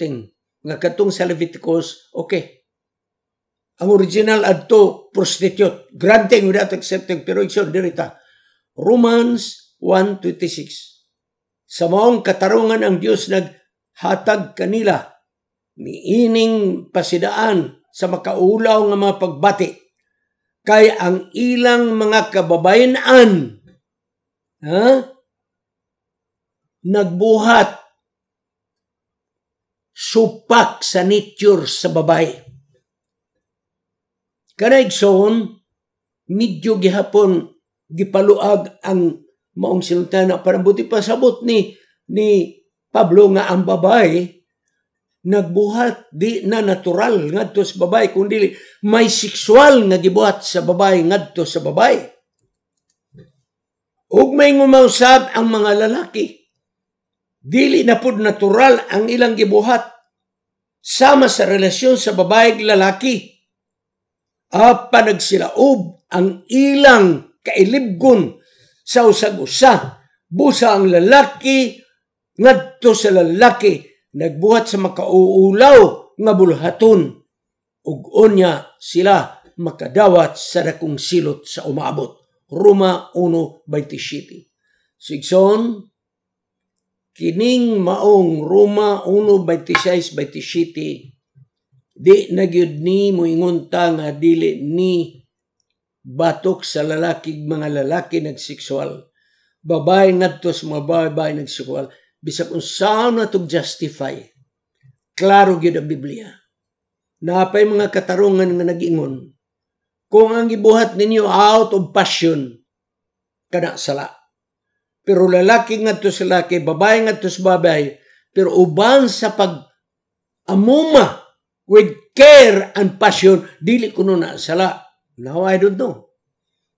setting. Nga katong sa Leviticus, okay. Ang original adto prostitute, granting without accepting, pero ikson dirita. Romans 1:26. Sa maong katarungan ang Dios naghatag kanila niining pasidaan sa makaulaw nga mga pagbati kay ang ilang mga kababayenan nagbuhat supak sa nature sa babae. Kanaigsoon, medyo gihapon gipaluag ang maong sinultana para buti pasabot ni Pablo nga ang babae nagbuhat di na natural ngadto sa babae kundi may sexual nga gibuhat sa babae ngadto sa babae. Ug may ngumausab ang mga lalaki. Dili na pud natural ang ilang gibuhat sama sa relasyon sa babae ug lalaki. Apa nagsilaob ang ilang kailibgon sa usag-usa. Busa ang lalaki ngadto sa lalaki nagbuhat sa makauulaw nga bulhaton ug unya sila makadawat sa dakong silot sa umaabot. Roma 1:27. Sigson, kining maong Roma 1:26-27 di nagyud ni moingunta nga dili ni batok sa lalaki mga lalaki nagseksual. Babae ngadto sa mga babae nagseksual. Bisag unsaon na to justify. Klaro gyud ang Biblia. Napay mga katarungan nga nag-ingon. Kung ang gibuhat ninyo out of passion, kana sala. Pero lalaki ngadto sa lalaki, babae ngadto sa babae, pero uban sa pag-amuma with care and passion, dili kuno na sala. Now, I don't know.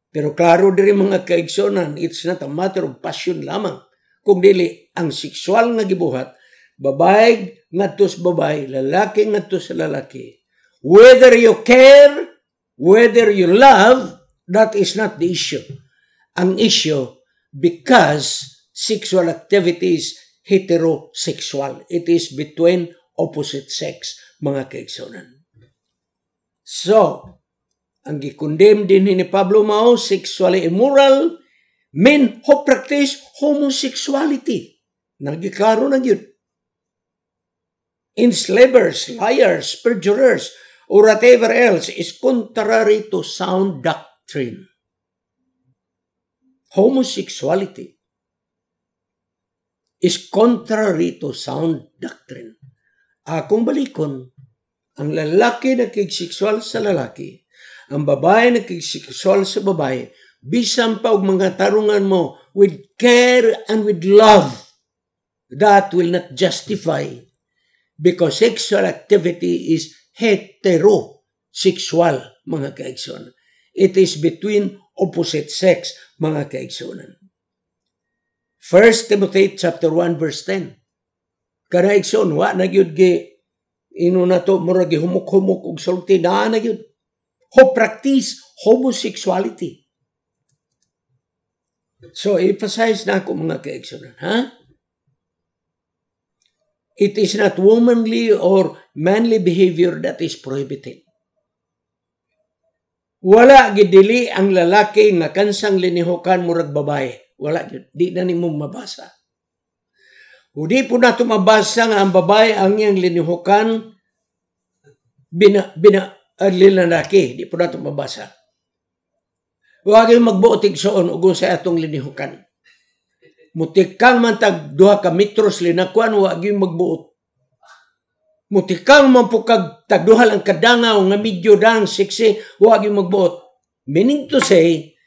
Pero klaro diri mga kaigsonan, it's not a matter of passion lamang. Kung dili, ang sexual nga gibuhat, babae ngadto sa babae, lalaki ngadto sa lalaki. Whether you care, whether you love, that is not the issue. Ang issue, because sexual activity is heterosexual. It is between opposite sex, mga kaigsonan. So, ang gikondem din ni Pablo mao, sexually immoral, men who practice homosexuality. Nagiklaro na yun. Enslavers, liars, perjurers, or whatever else is contrary to sound doctrine. Homosexuality is contrary to sound doctrine. Akong balikon, ang lalaki nakikisexual sa lalaki, ang babae nakikisexual sa babae, bisan pa og mga tarungan mo with care and with love, that will not justify because sexual activity is heterosexual, mga kaigsonan. It is between opposite sex, mga kaigsonan. 1 Timothy chapter 1 verse 10. Kanaigson, wa na gyud gi ino na to murag humuk-humuk og sulti na gyud. Who practice homosexuality. So, emphasize na ako mga kaigsonan, ha? It is not womanly or manly behavior that is prohibited. Wala gidili ang lalaki nga kansang linihukan murag babae. Wala gid, di na nimo mabasa. O di po na ito mabasa nga ang babae ang iyang linihukan lalaki. Di po na ito mabasa. Huwag yung magbuotig soon ug sa atong linihukan. Mutikang man tag 2 ka metros linakuan, huwag yung magbuot. Mutikang man po kag tag 2 lang kadangaw nga medyo dang sexy, huwag yung magbuot. Meaning to say,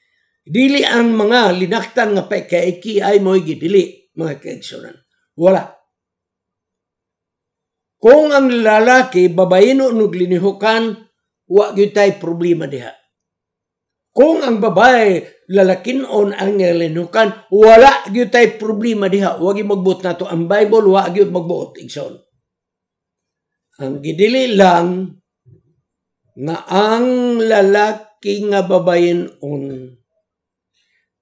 dili ang mga linaktan nga pagkaiki ay mo'y gidili, mga kaigsonan. Wala. Kung ang lalaki, babayino nung linihukan, huwag yung tayo problema diha. Kung ang babae, lalakinon ang linihukan, wala yung tayo problema diha. Huwag yung magbuot na to. Ang Bible, huwag yung magbuot. Igsoon. Ang gidili lang nga ang lalaki nga babayinon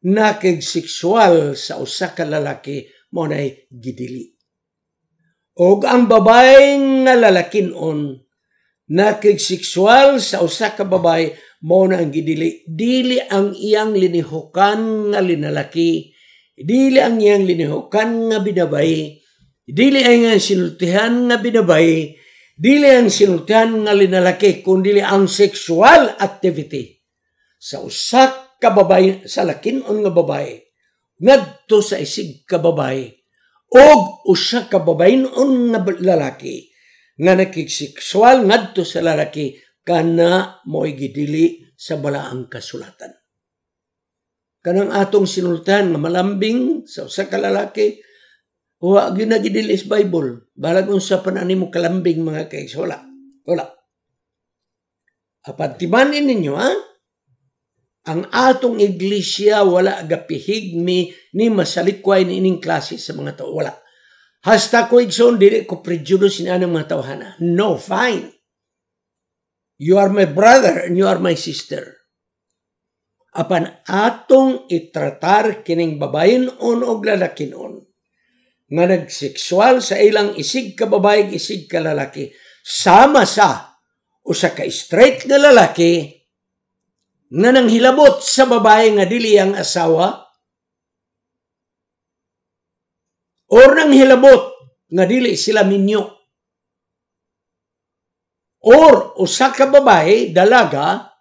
nakigseksual sa usa ka lalaki mo na'y gidili. Og ang babae nga lalakinon nakigseksual sa usa ka babae mao na ang gidili. Dili ang iyang linihukan nga linalaki, dili ang iyang linihukan nga binabay, dili ang iyang sinultihan nga binabay, dili ang sinultihan nga linalaki, kundi ang sexual activity sa usa ka babae, sa lakinon nga babae ngadto sa isig ka babae og usa ka babaynon nga lalaki nga nakigseksual ngadto sa lalaki, kana mo'y gidili sa balaang kasulatan. Kanang atong sinultahan nga malambing sa usa ka lalaki, wa gyud na gidili sa Bible. Balag unsa pa na nimo kalambing mga kaigs, wala. Apan timanin ninyo, ha? Ang atong iglesia wala gapihig ni masalikway ni ining klase sa mga tao, wala. Hasta ko igsoon, dili ko prejudice ni anang mga tawhana. No, fine. You are my brother and you are my sister. Apan atong itratar kining babayon o lalakinon nga nagseksual sa ilang isig ka babae, isig ka lalaki, sama sa usa ka straight nga lalaki nga nanghilabot sa babae nga dili ang asawa, or nang hilabot nga dili sila minyo, or usa ka babae dalaga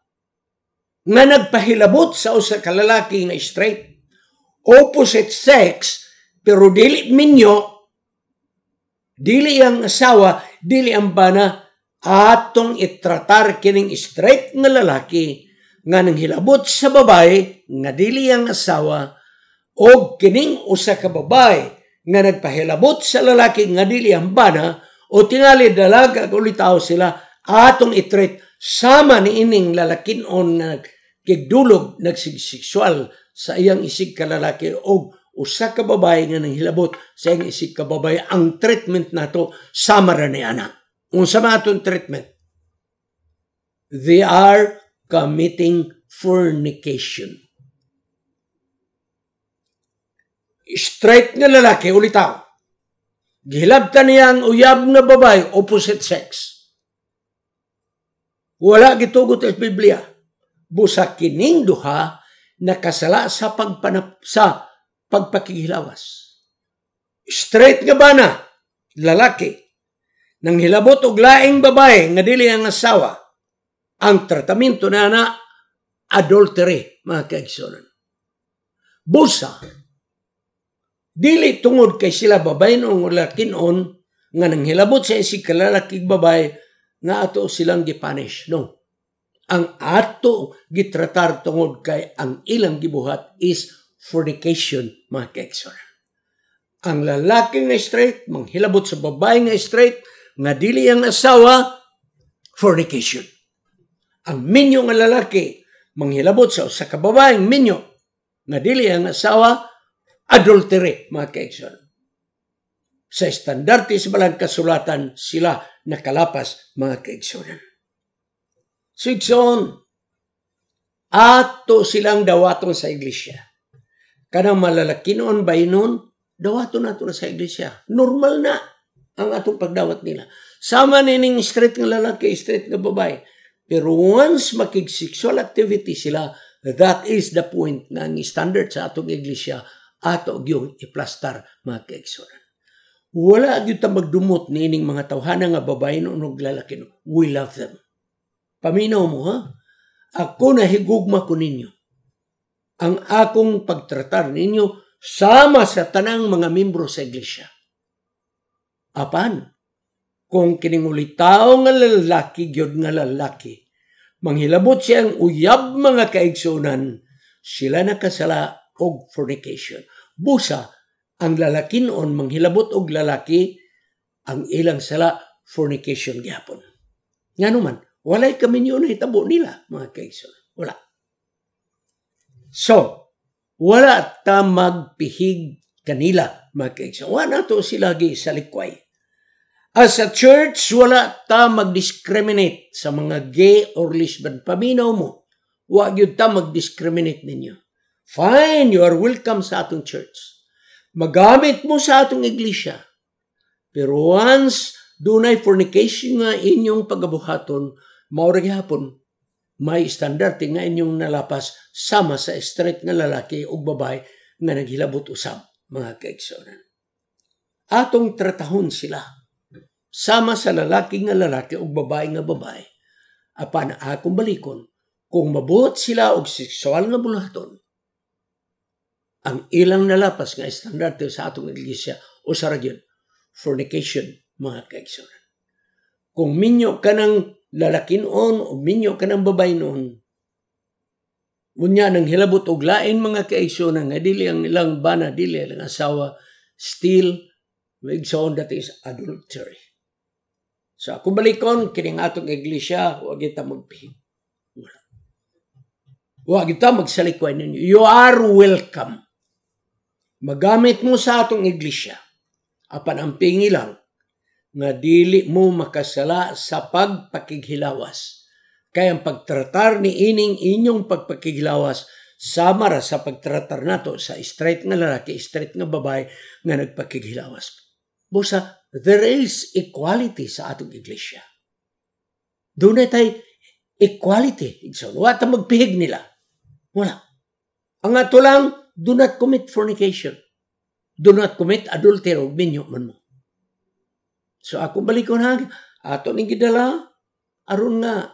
nga nagpahilabot sa usa ka lalaki nga straight, opposite sex pero dili minyo, dili ang asawa, dili ang bana, atong itratar kining straight nga lalaki nga nanghilabot sa babae nga dili ang asawa, o kining usa ka babae nga nagpahilabot sa lalaki nga dili ang bana, o tingali dalaga ulitaw sila, atong itreat sama ni ining lalakinon nga kigdulog nagsigseksual sa iyang isig ka lalaki o usa ka babae nga nanghilabot sa iyang isig ka babae. Ang treatment nato sama ra ni ana. Unsa man atong treatment? They are committing fornication. Straight nga lalaki, ulitaw, gihilabtan niya ang uyab nga babae, opposite sex. Wala gitugot sa Biblia. Busa kining duha nakasala sa pagpakihilawas. Straight nga bana, lalaki, nang hilabot og laing babae nga dili ang asawa, ang tratamento na adultery, mga kaigsonan. Busa, dili tungod kay sila babae o lakinon nga nanghilabot sa isig kalalakig babae nga ato silang gipunish. No. Ang ato gitratar tungod kay ang ilang gibuhat is fornication, mga kaigsonan. Ang lalaki nga straight, manghilabot sa babae nga straight, nga dili ang asawa, fornication. Ang minyo nga lalaki, manghilabot sa usa ka babaeng minyo, nga dili ang asawa, adultery, mga kaigsonan. Sa estandarte sa balang kasulatan, sila nakalapas, mga kaigsonan. So, igsoon, ato silang dawaton sa iglesia. Kanang malalakinon ba inon, dawaton nato na sa iglesia. Normal na ang atong pagdawat nila. Sama nining straight nga lalaki, straight nga babae. Pero once makig-sexual activity sila, that is the point na ang standard sa atong iglesia, ato yung iplastar, mga kaigsonan. Wala gyud ta magdumot niining mga tawhana nga babae no lalaki no. We love them. Paminaw mo, ha? Ako nahigugma ko ninyo. Ang akong pagtratar ninyo sama sa tanang mga membro sa iglesia. Apan, kung kiningulitaw nga lalaki, gyud nga lalaki, manghilabot siyang uyab mga kaigsunan, sila nakasala og fornication. Busa, ang lalaki noon manghilabot og lalaki, ang ilang sala fornication gyapon. Nga naman, walay kami niyo na hitabo nila, mga kaigsunan. Wala. So, wala ta magpihig kanila, mga kaigsunan. Wala to sila gisalikway. As a church, wala ta mag-discriminate sa mga gay or lesbian. Paminaw mo, wag yun ta mag-discriminate ninyo. Fine, you are welcome sa atong church. Magamit mo sa atong iglesia. Pero once dunay fornication nga inyong pagabuhaton, maura gihapon may standarte nga inyong nalapas sama sa straight nga lalaki o babae nga naghilabot usab, mga kaigsunan. Atong tratahon sila sama sa lalaki nga lalaki o babae nga babae. Apan akong balikon, kung mabuhat sila og sexual nga bulaton, ang ilang nalapas nga standarte sa atong iglesia o sa region, fornication, mga kaigsunan. Kung minyo ka ng lalaki noon o minyo ka ng babae noon, unya nang hilabot og lain mga kaigsunan nga dili ang ilang bana, dili ang asawa, still, igsoon that is adultery. So kung balikon, kining atong iglesia, huwag kita magpihig. Huwag kita magsalikwan ninyo. You are welcome. Magamit mo sa atong iglesia. Apan ang pingilang nga dili mo makasala sa pagpakighilawas. Kaya ang pagtratar ni ining inyong pagpakighilawas sama ra sa pagtratar nato sa straight nga lalaki, straight nga babae nga nagpakighilawas. Busa, there is equality sa atong iglesia. Doon na tayo equality. Wala ta magpihig nila. Wala. Ang ato lang, do not commit fornication. Do not commit adultery o minyo man mo. So ako balikon ha, ato ning gidala, aron nga,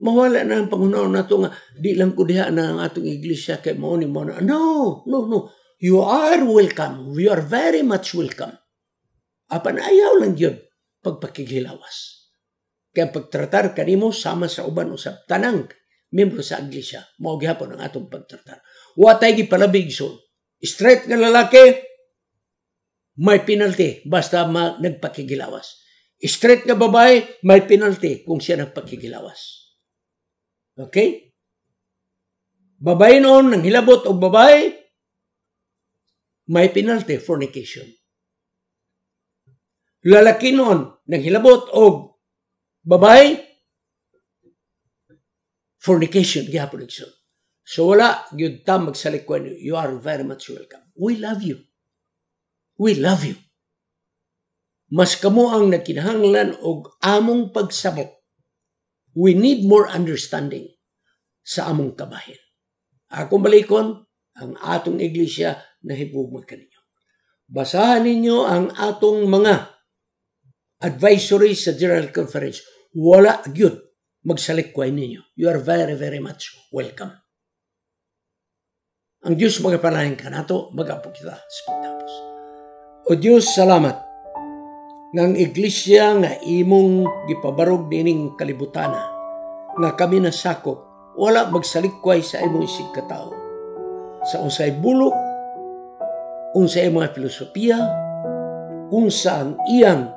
mawala na ang pangunaon nato nga, di lang ko diha na ang atong iglesia kay mo ni mo na. No. You are welcome. We are very much welcome. Apan ayaw lang yun pagpakighilawas. Kaya pagtratar kanimo sama sa uban usab tanang membro sa iglesia, mao gihapon ang atong pagtratar. Wa tay gipalabig so. Straight nga lalaki, may penalty basta nagpakigilawas. Straight nga babae, may penalty kung siya nagpakigilawas. Okay? Babae noon, nang hilabot o babae, may penalty, fornication. Lalaki noon, nang hilabot o babae, fornication, gihapon igsoon. So wala, yun ta magsalikwan, you are very much welcome. We love you. We love you. Mas kamo ang nagkinahanglan og among pagsabot. We need more understanding sa among kabahin. Akong balikon, ang atong iglesia nahigugma kaninyo. Basahan ninyo ang atong mga advisory sa General Conference. Wala gyud magsalikway ninyo. You are very, very much welcome. Ang Diyos magapalain ka nato, magapo kita sa pagtapos. O Diyos, salamat ng iglesia nga imong gipabarog dining kalibutana nga kami nasakop, wala magsalikway sa imong isig katao. Sa unsay bulok, unsay mga filosofiya, kung saan iyang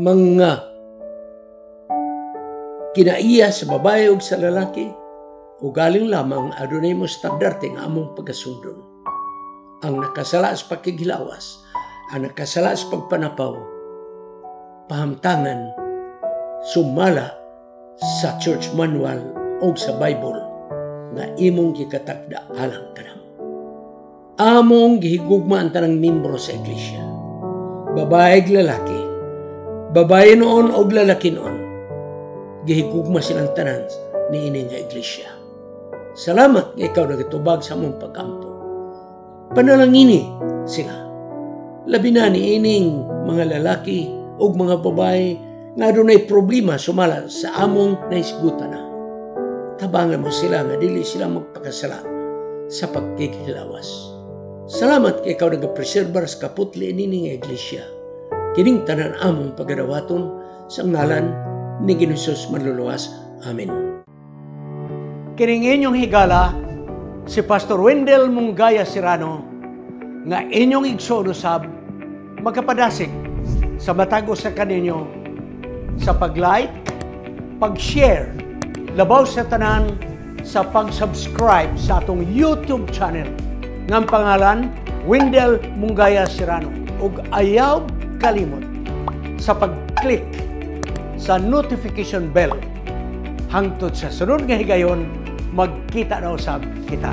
mga kinaiya sa babae o sa lalaki, o galing lamang adunay mo standarte nga among pagkasundon. Ang nakasala sa pagkigilawas, ang nakasala sa pagpanapaw, pahamtangan, sumala sa church manual o sa Bible nga imong gikatakda alang kanamo. Among gihigugma ang tanang membro sa iglesia. Babae lalaki, babae noon o lalaki noon, gihigugma silang tanan ni ining nga iglesia. Salamat nga ikaw nagitubag sa mong pagkampo. Panalangini sila. Labi na ni ining mga lalaki o mga babae nga dunay problema sumala sa among naisgutan na. Tabangan mo sila nga dili sila magpakasala sa pagkikilawas. Salamat kay ikaw nagapreserbar sa kaputli nini nga iglesia. Kining tanan among pagadawaton sa ngalan ni Ginoong manluluwas. Amen. Kining inyong higala, si Pastor Wendell Mungaya Serrano, nga inyong igsoon usab, magkapadasig sa matag sa kaninyo sa pag-like, pag-share, labaw sa tanan sa pag-subscribe sa atong YouTube channel ng pangalan Wendell Mungaya Serrano. Ug ayaw kalimot sa pag-click sa notification bell hangtod sa sunod nga higayon, magkita na usab kita.